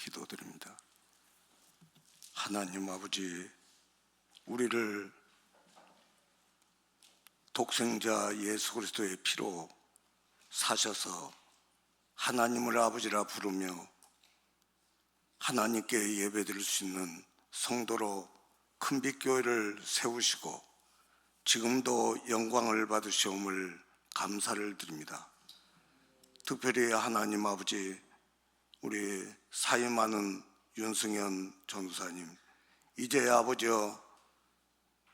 기도드립니다. 하나님 아버지, 우리를 독생자 예수 그리스도의 피로 사셔서 하나님을 아버지라 부르며 하나님께 예배드릴 수 있는 성도로 큰빛교회를 세우시고 지금도 영광을 받으시옴을 감사를 드립니다. 특별히 하나님 아버지, 우리 사이 많은 윤승현 전도사님, 이제 아버지여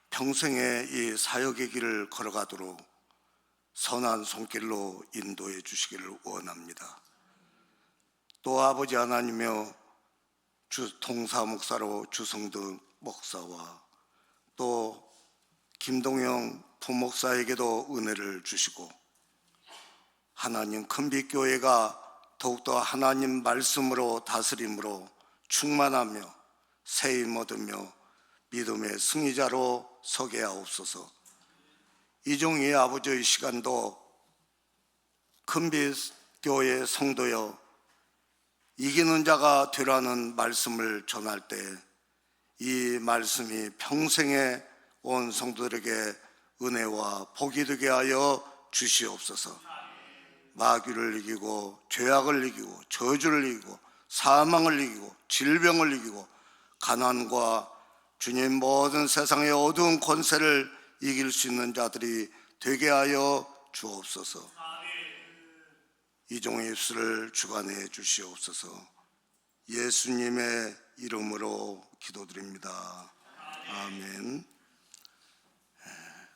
평생의 이 사역의 길을 걸어가도록 선한 손길로 인도해 주시기를 원합니다. 또 아버지 하나님여, 통사 목사로 주성득 목사와 또 김동영 부목사에게도 은혜를 주시고 하나님 큰빛교회가 더욱더 하나님 말씀으로 다스림으로 충만하며 세임 얻으며 믿음의 승리자로 서게 하옵소서. 이종희 아버지의 시간도 큰빛교회 성도여 이기는 자가 되라는 말씀을 전할 때 이 말씀이 평생에 온 성도들에게 은혜와 복이 되게 하여 주시옵소서. 마귀를 이기고 죄악을 이기고 저주를 이기고 사망을 이기고 질병을 이기고 가난과 주님 모든 세상의 어두운 권세를 이길 수 있는 자들이 되게 하여 주옵소서. 이종의 입술을 주관해 주시옵소서. 예수님의 이름으로 기도드립니다. 아멘.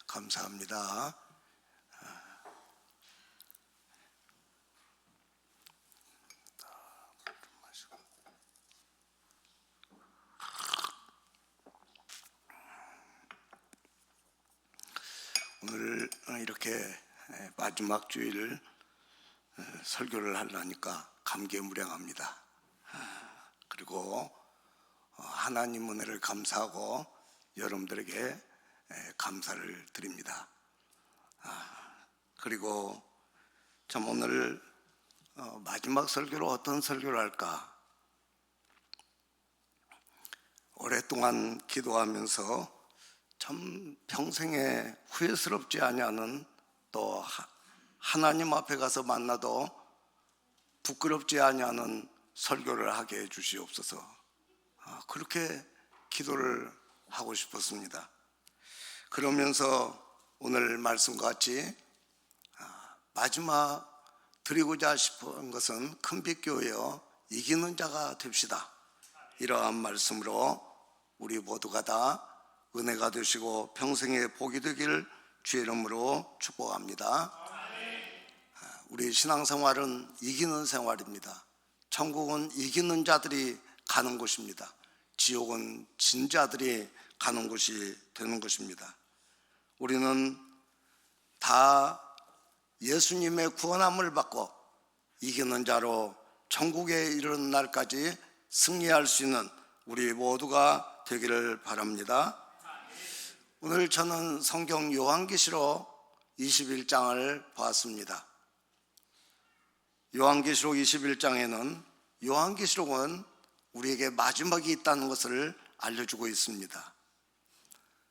감사합니다. 오늘 이렇게 마지막 주일 설교를 하려니까 감개무량합니다. 그리고 하나님 은혜를 감사하고 여러분들에게 감사를 드립니다. 그리고 참 오늘 마지막 설교로 어떤 설교를 할까? 오랫동안 기도하면서 참 평생에 후회스럽지 아니하는, 또 하나님 앞에 가서 만나도 부끄럽지 아니하는 설교를 하게 해 주시옵소서. 그렇게 기도를 하고 싶었습니다. 그러면서 오늘 말씀과 같이 마지막 드리고자 싶은 것은 큰빛교회여 이기는 자가 됩시다. 이러한 말씀으로 우리 모두가 다 은혜가 되시고 평생의 복이 되기를 주의 이름으로 축복합니다. 우리 신앙생활은 이기는 생활입니다. 천국은 이기는 자들이 가는 곳입니다. 지옥은 진 자들이 가는 곳이 되는 것입니다. 우리는 다 예수님의 구원함을 받고 이기는 자로 천국에 이르는 날까지 승리할 수 있는 우리 모두가 되기를 바랍니다. 오늘 저는 성경 요한계시록 21장을 보았습니다. 요한계시록 21장에는 요한계시록은 우리에게 마지막이 있다는 것을 알려주고 있습니다.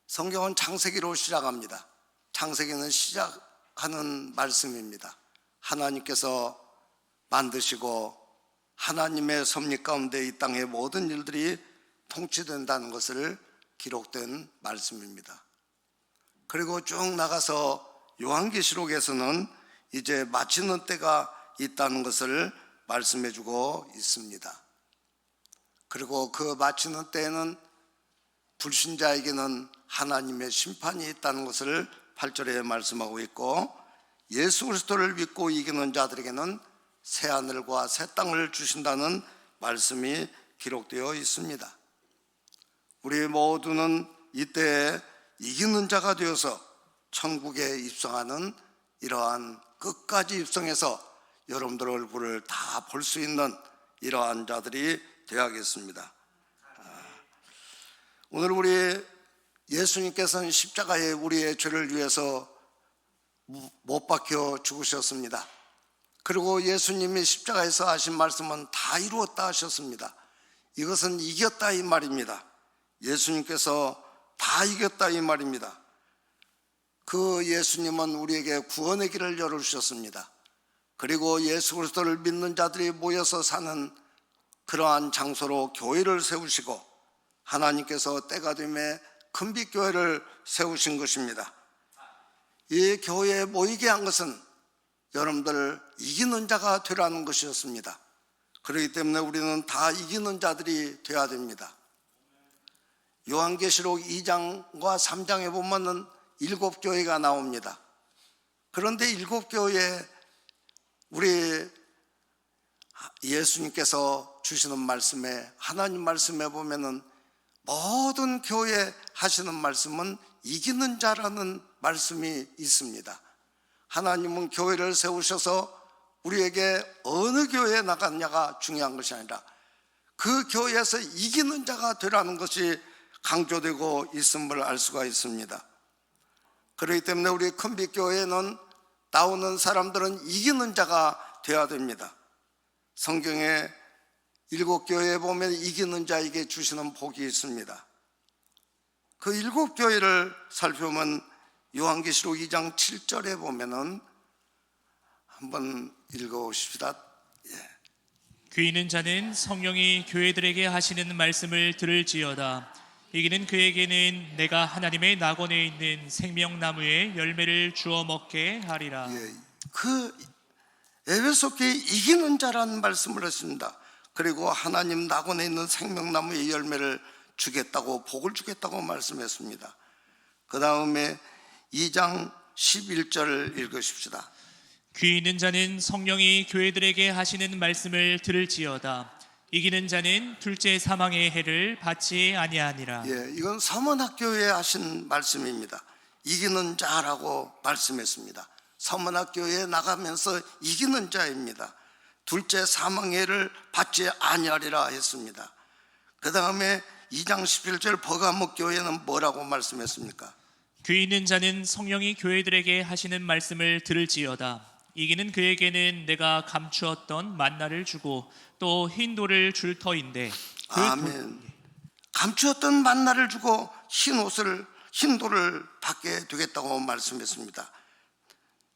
성경은 창세기로 시작합니다. 창세기는 시작하는 말씀입니다. 하나님께서 만드시고 하나님의 섭리 가운데 이 땅의 모든 일들이 통치된다는 것을 기록된 말씀입니다. 그리고 쭉 나가서 요한계시록에서는 이제 마치는 때가 있다는 것을 말씀해 주고 있습니다. 그리고 그 마치는 때에는 불신자에게는 하나님의 심판이 있다는 것을 8절에 말씀하고 있고, 예수 그리스도를 믿고 이기는 자들에게는 새 하늘과 새 땅을 주신다는 말씀이 기록되어 있습니다. 우리 모두는 이때에 이기는 자가 되어서 천국에 입성하는 이러한 끝까지 입성해서 여러분들 얼굴을 다 볼 수 있는 이러한 자들이 되어야겠습니다. 오늘 우리 예수님께서는 십자가에 우리의 죄를 위해서 못 박혀 죽으셨습니다. 그리고 예수님이 십자가에서 하신 말씀은 다 이루었다 하셨습니다. 이것은 이겼다 이 말입니다. 예수님께서 다 이겼다 이 말입니다. 그 예수님은 우리에게 구원의 길을 열어주셨습니다. 그리고 예수 그리스도를 믿는 자들이 모여서 사는 그러한 장소로 교회를 세우시고 하나님께서 때가 되매 큰빛교회를 세우신 것입니다. 이 교회에 모이게 한 것은 여러분들 이기는 자가 되라는 것이었습니다. 그렇기 때문에 우리는 다 이기는 자들이 되어야 됩니다. 요한계시록 2장과 3장에 보면은 7교회가 나옵니다. 그런데 7교회에 우리 예수님께서 주시는 말씀에, 하나님 말씀에 보면은 모든 교회 하시는 말씀은 이기는 자라는 말씀이 있습니다. 하나님은 교회를 세우셔서 우리에게 어느 교회에 나갔냐가 중요한 것이 아니라 그 교회에서 이기는 자가 되라는 것이 강조되고 있음을 알 수가 있습니다. 그렇기 때문에 우리 큰빛교회는 나오는 사람들은 이기는 자가 되어야 됩니다. 성경에 7교회에 보면 이기는 자에게 주시는 복이 있습니다. 그 7교회를 살펴보면 요한계시록 2장 7절에 보면은 한번 읽어보십시다. 귀 있는 자는 성령이 교회들에게 하시는 말씀을 들을지어다. 이기는 그에게는 내가 하나님의 낙원에 있는 생명나무의 열매를 주어 먹게 하리라. 그 에베소 교회 이기는 자라는 말씀을 했습니다. 그리고 하나님 낙원에 있는 생명나무의 열매를 주겠다고, 복을 주겠다고 말씀했습니다. 그 다음에 2장 11절을 읽으십시다. 귀 있는 자는 성령이 교회들에게 하시는 말씀을 들을지어다. 이기는 자는 둘째 사망의 해를 받지 아니하니라. 이건 서문학교에 하신 말씀입니다. 이기는 자라고 말씀했습니다. 서문학교에 나가면서 이기는 자입니다. 둘째 사망의 해를 받지 아니하리라 했습니다. 그 다음에 2장 11절 버가모 교회는 뭐라고 말씀했습니까? 귀 있는 자는 성령이 교회들에게 하시는 말씀을 들을지어다. 이기는 그에게는 내가 감추었던 만나를 주고 또 흰 돌을 줄 터인데. 아멘. 감추었던 만나를 주고 흰 돌을 받게 되겠다고 말씀했습니다.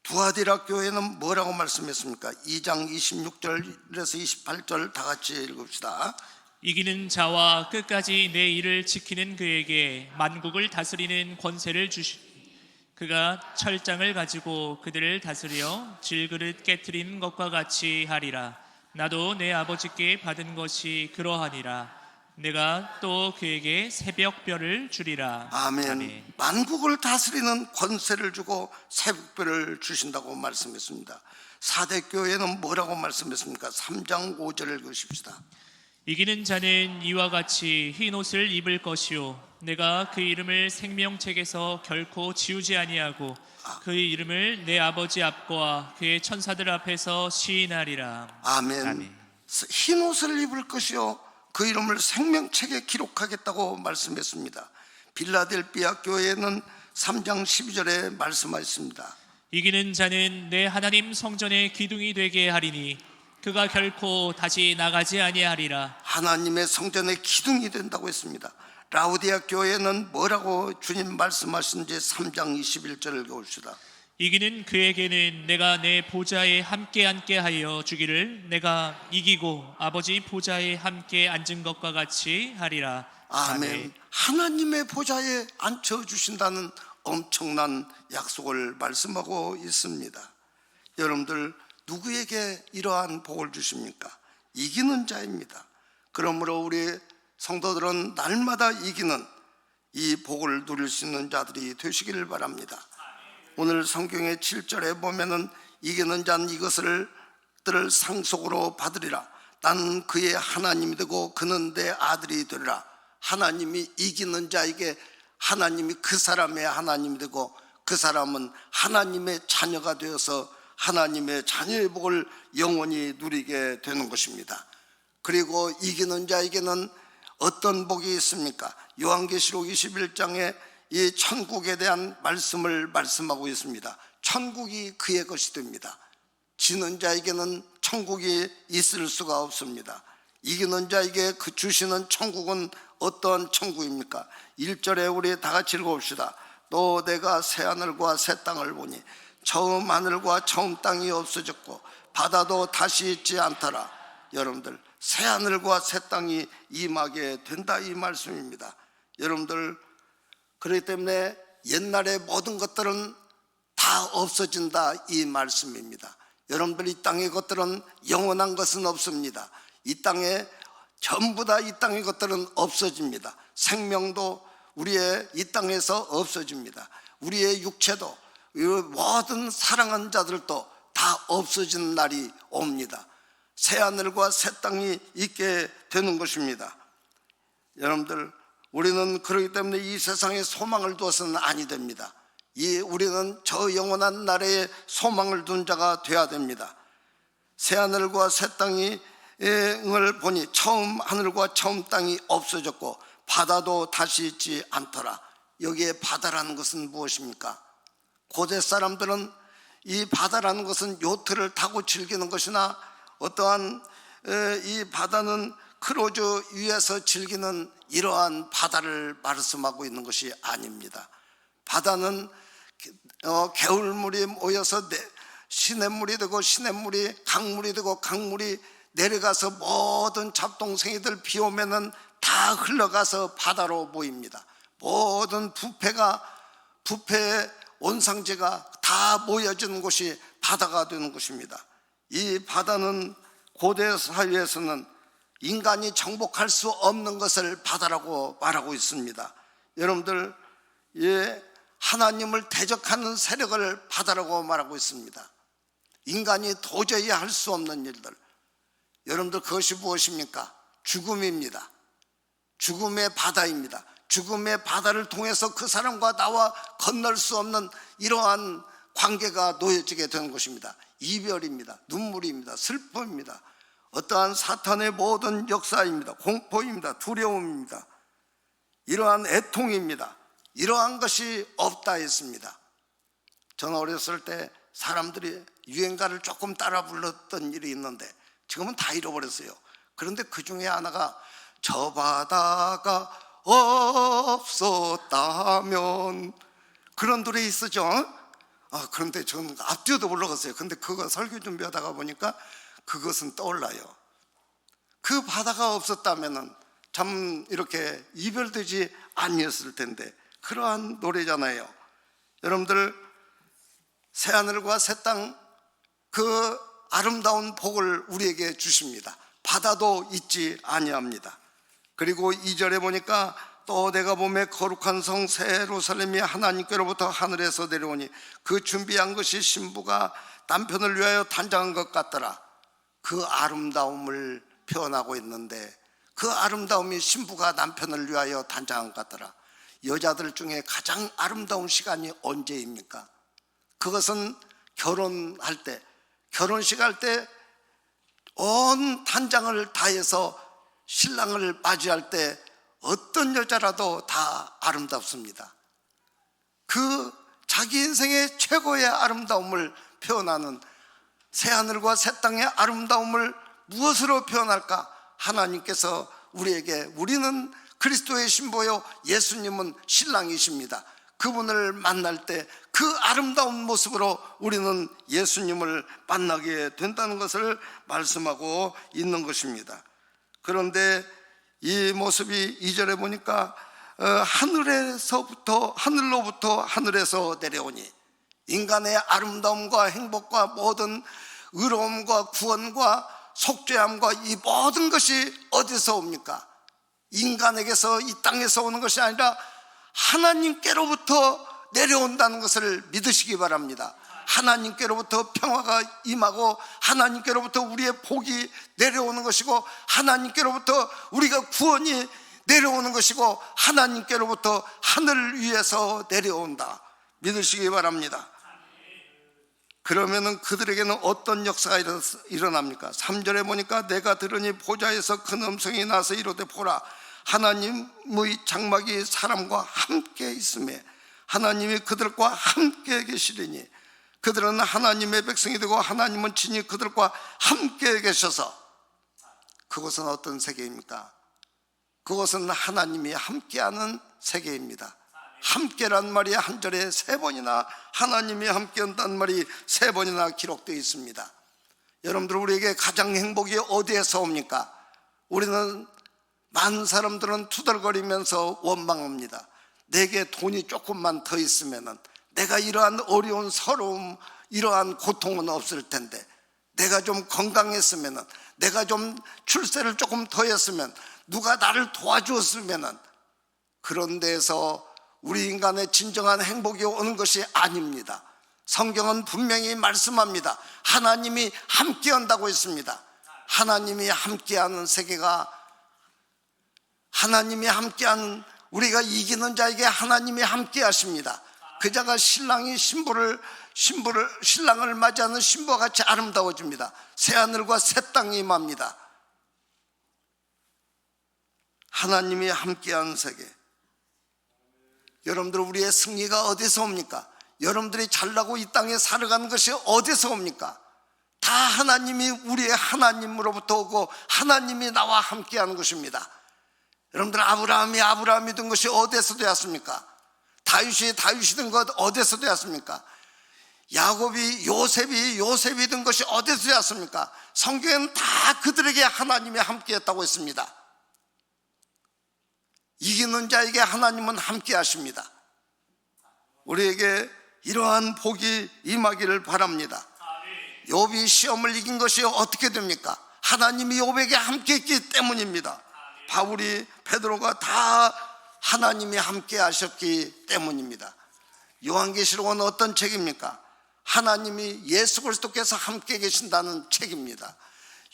두아디라 교회는 뭐라고 말씀했습니까? 2장 26절에서 28절 다 같이 읽읍시다. 이기는 자와 끝까지 내 일을 지키는 그에게 만국을 다스리는 권세를 그가 철장을 가지고 그들을 다스려 질그릇 깨트리는 것과 같이 하리라. 나도 내 아버지께 받은 것이 그러하니라. 내가 또 그에게 새벽별을 주리라. 아멘. 만국을 다스리는 권세를 주고 새벽별을 주신다고 말씀했습니다. 사대교회는 뭐라고 말씀했습니까? 3장 5절을 읽으십시다. 이기는 자는 이와 같이 흰 옷을 입을 것이요 내가 그 이름을 생명책에서 결코 지우지 아니하고 그의 이름을 내 아버지 앞과 그의 천사들 앞에서 시인하리라. 아멘. 흰 옷을 입을 것이요 그 이름을 생명책에 기록하겠다고 말씀했습니다. 빌라델비아 교회는 3장 12절에 말씀하셨습니다. 이기는 자는 내 하나님 성전의 기둥이 되게 하리니 그가 결코 다시 나가지 아니하리라. 하나님의 성전의 기둥이 된다고 했습니다. 라우디아 교회는 뭐라고 주님 말씀하신지 3장 21절을 읽어봅시다. 이기는 그에게는 내가 내 보좌에 함께 앉게 하여 주기를 내가 이기고 아버지 보좌에 함께 앉은 것과 같이 하리라. 아멘. 하나님의 보좌에 앉혀주신다는 엄청난 약속을 말씀하고 있습니다. 여러분들 누구에게 이러한 복을 주십니까? 이기는 자입니다. 그러므로 우리 성도들은 날마다 이기는 이 복을 누릴 수 있는 자들이 되시기를 바랍니다. 오늘 성경의 7절에 보면은 이기는 자는 이것을 상속으로 받으리라. 나는 그의 하나님이 되고 그는 내 아들이 되리라. 하나님이 이기는 자에게 하나님이 그 사람의 하나님이 되고 그 사람은 하나님의 자녀가 되어서 하나님의 자녀의 복을 영원히 누리게 되는 것입니다. 그리고 이기는 자에게는 어떤 복이 있습니까? 요한계시록 21장에 이 천국에 대한 말씀을 말씀하고 있습니다. 천국이 그의 것이 됩니다. 지는 자에게는 천국이 있을 수가 없습니다. 이기는 자에게 그 주시는 천국은 어떠한 천국입니까? 1절에 우리 다 같이 읽어봅시다. 또 내가 새하늘과 새 땅을 보니 처음 하늘과 처음 땅이 없어졌고 바다도 다시 있지 않더라. 여러분들, 새하늘과 새 땅이 임하게 된다, 이 말씀입니다. 여러분들, 그렇기 때문에 옛날의 모든 것들은 다 없어진다, 이 말씀입니다. 여러분들, 이 땅의 것들은 영원한 것은 없습니다. 이 땅에 전부 다 이 땅의 것들은 없어집니다. 생명도 우리의 이 땅에서 없어집니다. 우리의 육체도, 모든 사랑하는 자들도 다 없어지는 날이 옵니다. 새하늘과 새 땅이 있게 되는 것입니다. 여러분들, 우리는 그렇기 때문에 이 세상에 소망을 두어서는 아니 됩니다. 우리는 저 영원한 나라에 소망을 둔 자가 되어야 됩니다. 새하늘과 새 땅을 보니 처음 하늘과 처음 땅이 없어졌고 바다도 다시 있지 않더라. 여기에 바다라는 것은 무엇입니까? 고대 사람들은 이 바다라는 것은 요트를 타고 즐기는 것이나 어떠한 이 바다는 크루즈 위에서 즐기는 이러한 바다를 말씀하고 있는 것이 아닙니다. 바다는 개울물이 모여서 시냇물이 되고 시냇물이 강물이 되고 강물이 내려가서 모든 잡동생이들 비 오면은 다 흘러가서 바다로 모입니다. 모든 부패의 온상제가 다 모여지는 곳이 바다가 되는 것입니다. 이 바다는 고대 사회에서는 인간이 정복할 수 없는 것을 바다라고 말하고 있습니다. 여러분들, 하나님을 대적하는 세력을 바다라고 말하고 있습니다. 인간이 도저히 할 수 없는 일들, 여러분들, 그것이 무엇입니까? 죽음입니다. 죽음의 바다입니다. 죽음의 바다를 통해서 그 사람과 나와 건널 수 없는 이러한 관계가 놓여지게 되는 것입니다. 이별입니다. 눈물입니다. 슬픔입니다. 어떠한 사탄의 모든 역사입니다. 공포입니다. 두려움입니다. 이러한 애통입니다. 이러한 것이 없다 했습니다. 저는 어렸을 때 사람들이 유행가를 조금 따라 불렀던 일이 있는데 지금은 다 잃어버렸어요. 그런데 그 중에 하나가 저 바다가 없었다면, 그런 노래 있었죠. 그런데 저는 앞뒤도 몰라갔어요. 근데 그거 설교 준비하다가 보니까 그것은 떠올라요. 그 바다가 없었다면은 참 이렇게 이별되지 아니었을 텐데, 그러한 노래잖아요. 여러분들, 새하늘과 새 땅, 그 아름다운 복을 우리에게 주십니다. 바다도 잊지 아니합니다. 그리고 2절에 보니까 또 내가 보매 거룩한 성 새 예루살렘이 하나님께로부터 하늘에서 내려오니 그 준비한 것이 신부가 남편을 위하여 단장한 것 같더라. 그 아름다움을 표현하고 있는데, 그 아름다움이 신부가 남편을 위하여 단장한 것 같더라. 여자들 중에 가장 아름다운 시간이 언제입니까? 그것은 결혼할 때, 결혼식 할 때 온 단장을 다해서 신랑을 맞이할 때 어떤 여자라도 다 아름답습니다. 그 자기 인생의 최고의 아름다움을 표현하는 새하늘과 새 땅의 아름다움을 무엇으로 표현할까? 하나님께서 우리에게, 우리는 그리스도의 신부요 예수님은 신랑이십니다. 그분을 만날 때 그 아름다운 모습으로 우리는 예수님을 만나게 된다는 것을 말씀하고 있는 것입니다. 그런데 이 모습이 2절에 보니까 하늘로부터 하늘에서 내려오니, 인간의 아름다움과 행복과 모든 의로움과 구원과 속죄함과 이 모든 것이 어디서 옵니까? 인간에게서, 이 땅에서 오는 것이 아니라 하나님께로부터 내려온다는 것을 믿으시기 바랍니다. 하나님께로부터 평화가 임하고 하나님께로부터 우리의 복이 내려오는 것이고 하나님께로부터 우리가 구원이 내려오는 것이고 하나님께로부터 하늘 위에서 내려온다, 믿으시기 바랍니다. 그러면은 그들에게는 어떤 역사가 일어납니까? 3절에 보니까 내가 들으니 보좌에서 큰 음성이 나서 이르되 보라, 하나님의 장막이 사람과 함께 있음에 하나님이 그들과 함께 계시리니 그들은 하나님의 백성이 되고 하나님은 친히 그들과 함께 계셔서, 그것은 어떤 세계입니까? 그것은 하나님이 함께하는 세계입니다. 함께란 말이 한 절에 3번이나, 하나님이 함께한다는 말이 3번이나 기록되어 있습니다. 여러분들, 우리에게 가장 행복이 어디에서 옵니까? 우리는, 많은 사람들은 투덜거리면서 원망합니다. 내게 돈이 조금만 더 있으면 내가 이러한 어려운 서러움, 이러한 고통은 없을 텐데, 내가 좀 건강했으면, 내가 좀 출세를 조금 더 했으면, 누가 나를 도와주었으면. 그런 데에서 우리 인간의 진정한 행복이 오는 것이 아닙니다. 성경은 분명히 말씀합니다. 하나님이 함께한다고 했습니다. 하나님이 함께하는 세계가, 하나님이 함께하는, 우리가 이기는 자에게 하나님이 함께하십니다. 그 자가 신랑이 신랑을 맞이하는 신부와 같이 아름다워집니다. 새하늘과 새 땅이 임합니다. 하나님이 함께하는 세계. 여러분들, 우리의 승리가 어디서 옵니까? 여러분들이 잘나고 이 땅에 살아가는 것이 어디서 옵니까? 다 하나님이, 우리의 하나님으로부터 오고 하나님이 나와 함께하는 것입니다. 여러분들, 아브라함이 된 것이 어디서 되었습니까? 다윗이 된 것 어디서 되었습니까? 야곱이, 요셉이 된 것이 어디서 되었습니까? 성경에는 다 그들에게 하나님이 함께했다고 했습니다. 이기는 자에게 하나님은 함께 하십니다. 우리에게 이러한 복이 임하기를 바랍니다. 욥이 시험을 이긴 것이 어떻게 됩니까? 하나님이 욥에게 함께 했기 때문입니다. 바울이, 베드로가 다 하나님이 함께 하셨기 때문입니다. 요한계시록은 어떤 책입니까? 하나님이, 예수 그리스도께서 함께 계신다는 책입니다.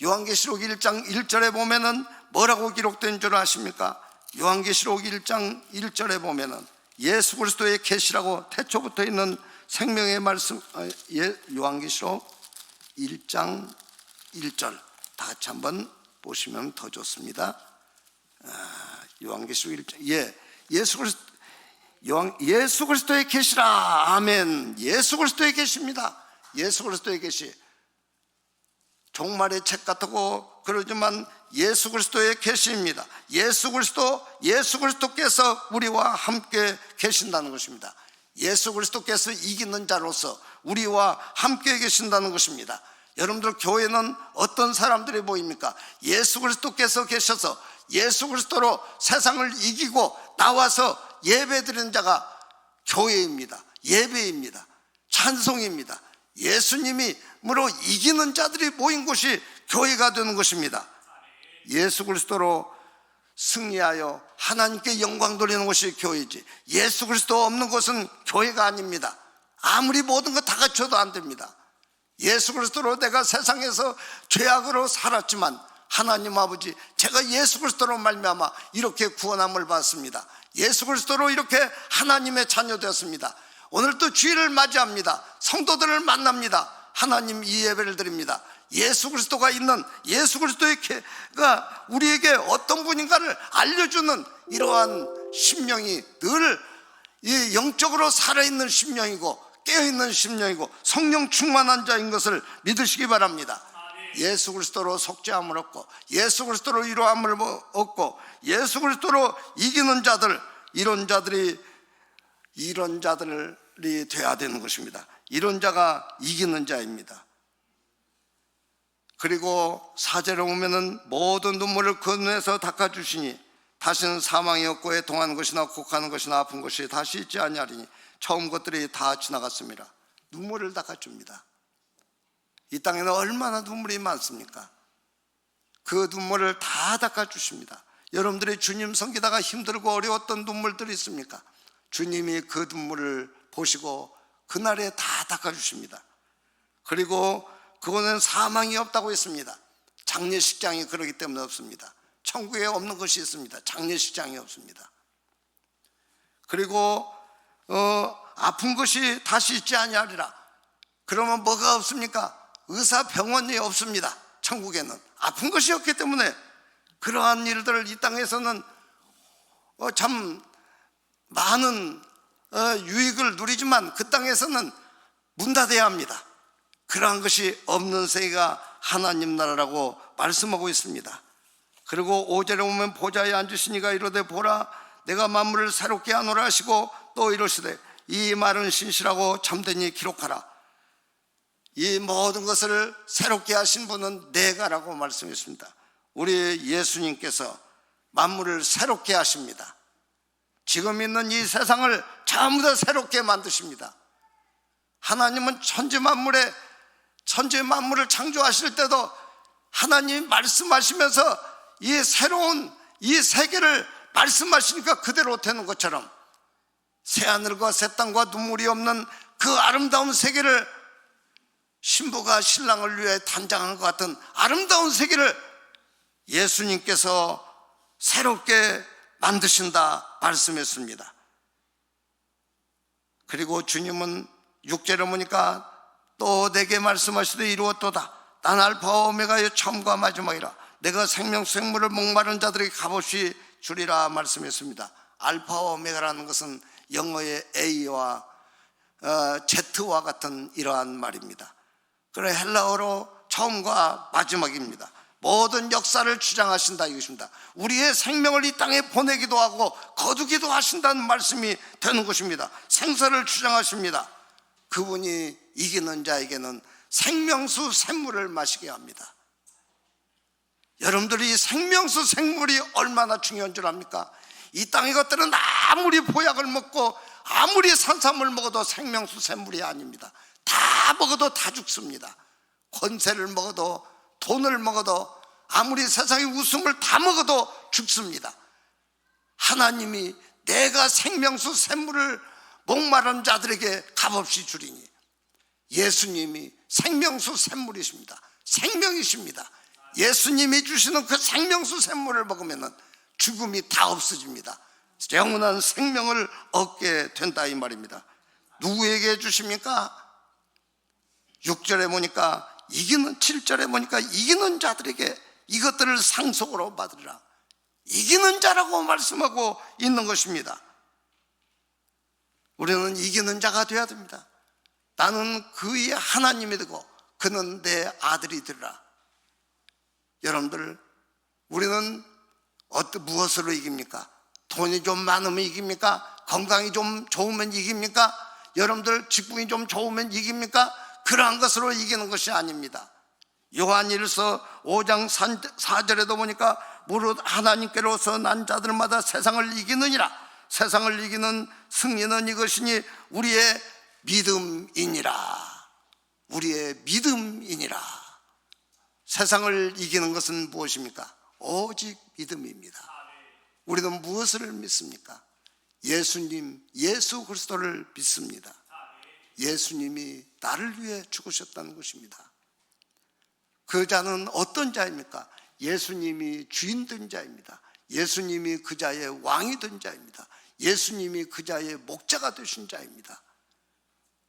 요한계시록 1장 1절에 보면은 뭐라고 기록된 줄 아십니까? 요한계시록 1장 1절에 보면은 예수 그리스도의 계시라고 태초부터 있는 생명의 말씀, 요한계시록 1장 1절 다 같이 한번 보시면 더 좋습니다. 요한계시록 1장, 예수 그리스도의 계시라. 아멘. 예수 그리스도의 계시입니다. 예수 그리스도의 계시. 종말의 책 같고 그러지만 예수 그리스도의 계시입니다. 예수 그리스도께서 우리와 함께 계신다는 것입니다. 예수 그리스도께서 이기는 자로서 우리와 함께 계신다는 것입니다. 여러분들, 교회는 어떤 사람들이 보입니까? 예수 그리스도께서 계셔서 예수 그리스도로 세상을 이기고 나와서 예배드리는 자가 교회입니다. 예배입니다. 찬송입니다. 예수님으로 이기는 자들이 모인 곳이 교회가 되는 것입니다. 예수 그리스도로 승리하여 하나님께 영광 돌리는 것이 교회지, 예수 그리스도 없는 곳은 교회가 아닙니다. 아무리 모든 거 다 갖춰도 안 됩니다. 예수 그리스도로 내가 세상에서 죄악으로 살았지만 하나님 아버지, 제가 예수 그리스도로 말미암아 이렇게 구원함을 받습니다. 예수 그리스도로 이렇게 하나님의 자녀 되었습니다. 오늘 또 주일을 맞이합니다. 성도들을 만납니다. 하나님, 이 예배를 드립니다. 예수 그리스도가 있는, 예수 그리스도가 우리에게 어떤 분인가를 알려주는 이러한 심령이 늘 이 영적으로 살아있는 심령이고 깨어있는 심령이고 성령 충만한 자인 것을 믿으시기 바랍니다. 예수 그리스도로 속죄함을 얻고 예수 그리스도로 위로함을 얻고 예수 그리스도로 이기는 자들, 이런 자들이 돼야 되는 것입니다. 이런 자가 이기는 자입니다. 그리고 4절에 보면은 모든 눈물을 그 눈에서 닦아주시니 다시는 사망이 없고 애통하는 것이나 곡하는 것이나 아픈 것이 다시 있지 아니하리니 처음 것들이 다 지나갔습니다. 눈물을 닦아줍니다. 이 땅에는 얼마나 눈물이 많습니까? 그 눈물을 다 닦아주십니다. 여러분들이 주님 섬기다가 힘들고 어려웠던 눈물들이 있습니까? 주님이 그 눈물을 보시고 그날에 다 닦아주십니다. 그리고 그거는 사망이 없다고 했습니다. 장례식장이 그러기 때문에 없습니다. 천국에 없는 것이 있습니다. 장례식장이 없습니다. 그리고 아픈 것이 다시 있지 아니하리라. 그러면 뭐가 없습니까? 의사, 병원이 없습니다. 천국에는 아픈 것이 없기 때문에 그러한 일들을 이 땅에서는 참 많은 유익을 누리지만 그 땅에서는 문 닫아야 합니다. 그러한 것이 없는 세계가 하나님 나라라고 말씀하고 있습니다. 그리고 5절에 보면 보좌에 앉으시니가 이르되 보라 내가 만물을 새롭게 하노라 하시고 또 이르시되 이 말은 신실하고 참되니 기록하라. 이 모든 것을 새롭게 하신 분은 내가라고 말씀했습니다. 우리 예수님께서 만물을 새롭게 하십니다. 지금 있는 이 세상을 전부 다 새롭게 만드십니다. 하나님은 천지 만물을 창조하실 때도 하나님 말씀하시면서 이 새로운 이 세계를 말씀하시니까 그대로 되는 것처럼 새하늘과 새 땅과 눈물이 없는 그 아름다운 세계를 신부가 신랑을 위해 단장한 것 같은 아름다운 세계를 예수님께서 새롭게 만드신다 말씀했습니다. 그리고 주님은 6절에 보니까 또 내게 말씀하시되 이루었도다. 난 알파와 오메가의 처음과 마지막이라. 내가 생명수생물을 목마른 자들에게 값없이 주리라 말씀했습니다. 알파와 오메가라는 것은 영어의 A와 Z와 같은 이러한 말입니다. 그래 헬라어로 처음과 마지막입니다. 모든 역사를 주장하신다 이것입니다. 우리의 생명을 이 땅에 보내기도 하고 거두기도 하신다는 말씀이 되는 것입니다. 생사를 주장하십니다. 그분이 이기는 자에게는 생명수 샘물을 마시게 합니다. 여러분들이 생명수 생물이 얼마나 중요한 줄 압니까? 이 땅의 것들은 아무리 보약을 먹고 아무리 산삼을 먹어도 생명수 샘물이 아닙니다. 다 먹어도 다 죽습니다. 권세를 먹어도 돈을 먹어도 아무리 세상의 웃음을 다 먹어도 죽습니다. 하나님이 내가 생명수 샘물을 목마른 자들에게 값없이 주리니 예수님이 생명수 샘물이십니다. 생명이십니다. 예수님이 주시는 그 생명수 샘물을 먹으면 죽음이 다 없어집니다. 영원한 생명을 얻게 된다 이 말입니다. 누구에게 주십니까? 6절에 보니까 7절에 보니까 이기는 자들에게 이것들을 상속으로 받으리라. 이기는 자라고 말씀하고 있는 것입니다. 우리는 이기는 자가 되어야 됩니다. 나는 그의 하나님이 되고 그는 내 아들이 되리라. 여러분들, 우리는 무엇으로 이깁니까? 돈이 좀 많으면 이깁니까? 건강이 좀 좋으면 이깁니까? 여러분들 직분이 좀 좋으면 이깁니까? 그러한 것으로 이기는 것이 아닙니다. 요한일서 5장 4절에도 보니까 무릇 하나님께로서 난 자들마다 세상을 이기느니라. 세상을 이기는 승리는 이것이니 우리의 믿음이니라. 우리의 믿음이니라. 세상을 이기는 것은 무엇입니까? 오직 믿음입니다. 우리는 무엇을 믿습니까? 예수님, 예수 그리스도를 믿습니다. 예수님이 나를 위해 죽으셨다는 것입니다. 그 자는 어떤 자입니까? 예수님이 주인 된 자입니다. 예수님이 그 자의 왕이 된 자입니다. 예수님이 그 자의 목자가 되신 자입니다.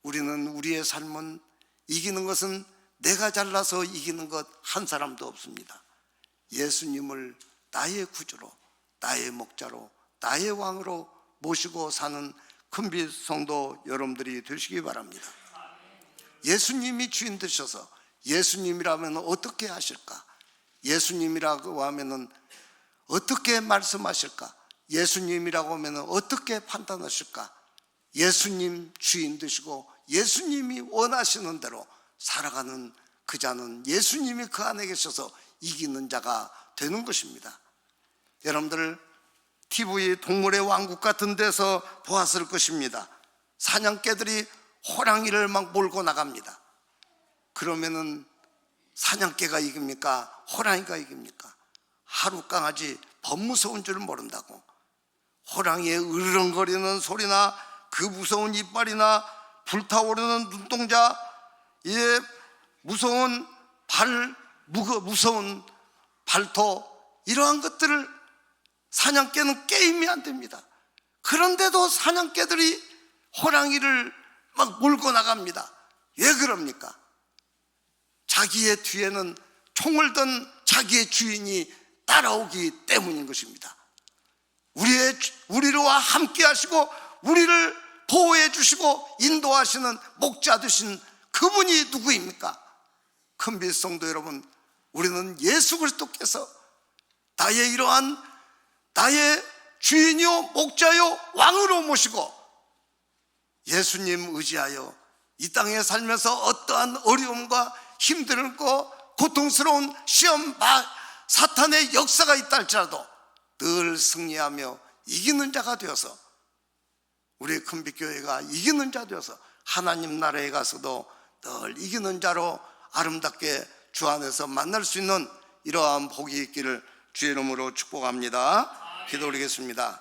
우리는 우리의 삶은 이기는 것은 내가 잘나서 이기는 것 한 사람도 없습니다. 예수님을 나의 구주로, 나의 목자로, 나의 왕으로 모시고 사는 큰빛 성도 여러분들이 되시기 바랍니다. 예수님이 주인 되셔서 예수님이라면 어떻게 하실까? 예수님이라고 하면 어떻게 말씀하실까? 예수님이라고 하면 어떻게 판단하실까? 예수님 주인 되시고 예수님이 원하시는 대로 살아가는 그 자는 예수님이 그 안에 계셔서 이기는 자가 되는 것입니다. 여러분들 TV 동물의 왕국 같은 데서 보았을 것입니다. 사냥개들이 호랑이를 막 몰고 나갑니다. 그러면은 사냥개가 이깁니까? 호랑이가 이깁니까? 하루 강아지 범 무서운 줄 모른다고 호랑이의 으르렁거리는 소리나 그 무서운 이빨이나 불타오르는 눈동자, 예, 무서운 무서운 발톱, 이러한 것들을 사냥개는 게임이 안 됩니다. 그런데도 사냥개들이 호랑이를 막 몰고 나갑니다. 왜 그럽니까? 자기의 뒤에는 총을 든 자기의 주인이 따라오기 때문인 것입니다. 우리와 함께 하시고 우리를 보호해 주시고 인도하시는 목자 되신 그분이 누구입니까? 큰빛 성도 여러분, 우리는 예수 그리스도께서 나의 이러한 나의 주인이요 목자요 왕으로 모시고 예수님 의지하여 이 땅에 살면서 어떠한 어려움과 힘들고 고통스러운 시험, 사탄의 역사가 있다 할지라도 늘 승리하며 이기는 자가 되어서 우리 큰빛교회가 이기는 자 되어서 하나님 나라에 가서도 늘 이기는 자로 아름답게 주 안에서 만날 수 있는 이러한 복이 있기를 주의 이름으로 축복합니다. 기도 드리겠습니다.